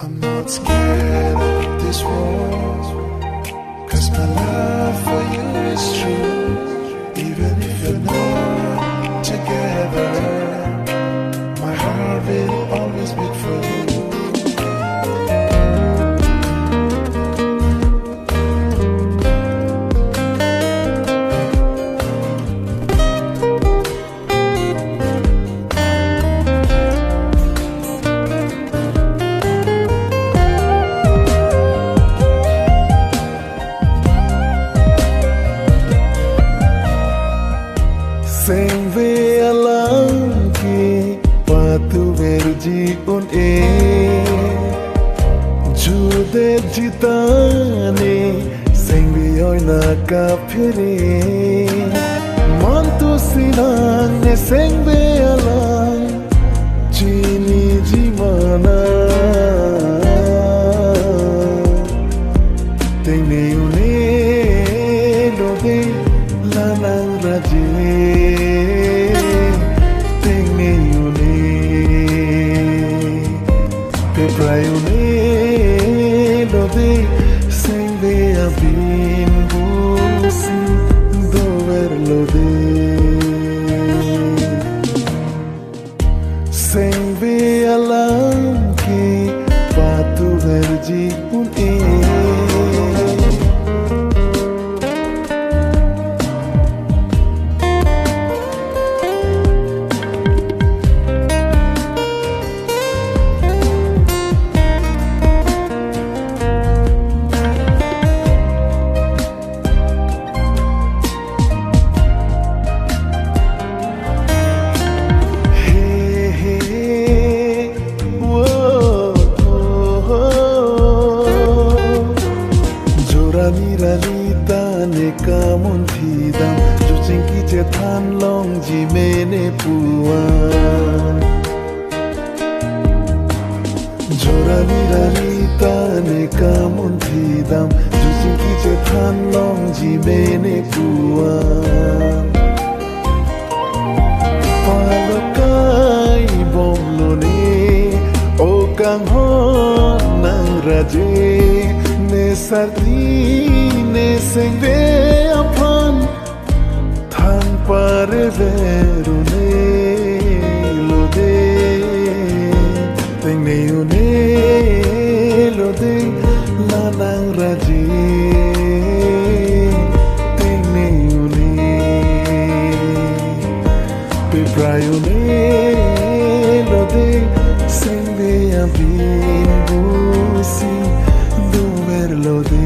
I'm not scared of this world, 'cause my love for you is true. Even if you're not together, my heart will always beat for you. Sengve alam ki patu verji un jude jitane sengve oi na kapire mantu sinang ne sengve alam chini jimana tene une lo de lanang raje Sengve abin busi dover lode Sengve alam ki patu verji un Ralita ne kamun thidam juching ki che than long ji mene puan jorani ralita ne kamun thidam juching ki che than long ji mene puan palakai bomlo ne o kang hon nang raje sardi ne sengve aphan than pare veru ne lode tengne une lode lanang raji tengne une pe prayune lode sengve abin busi lode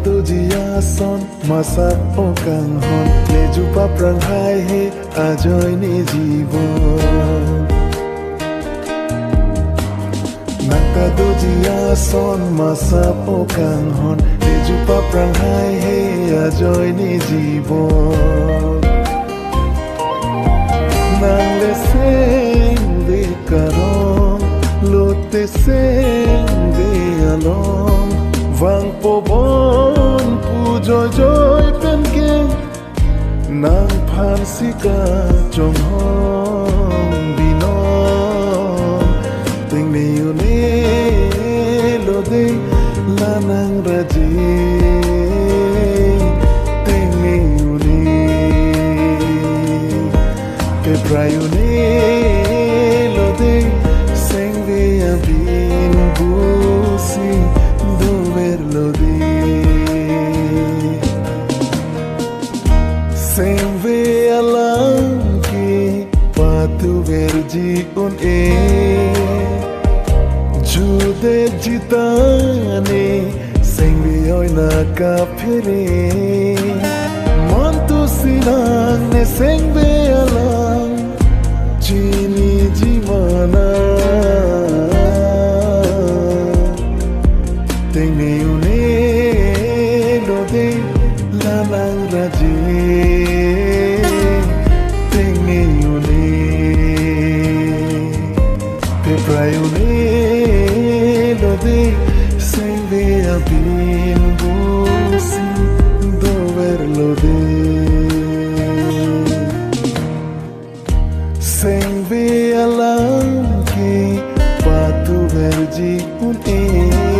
tu jia son masa o kang hon le ju pa prang hai he ajoy ni jibon naka tu jia son masa o kang hon le ju pa prang hai he ajoy ni jibon nang le seng de karong lo te seng de along vang po bon pu joy joy pen ke nang phan sika chong hong binon ting ne une lo de lanang raji ting ne une ke prayune lo de sengve abin busi Sengve alam ki patu verji un jude jitane sengve oi na kapire mantu sinang ne sengve alam chini jimana lanang raje tengi une pe prayune lode sende abin busi dover lode sende alam ke patu verji une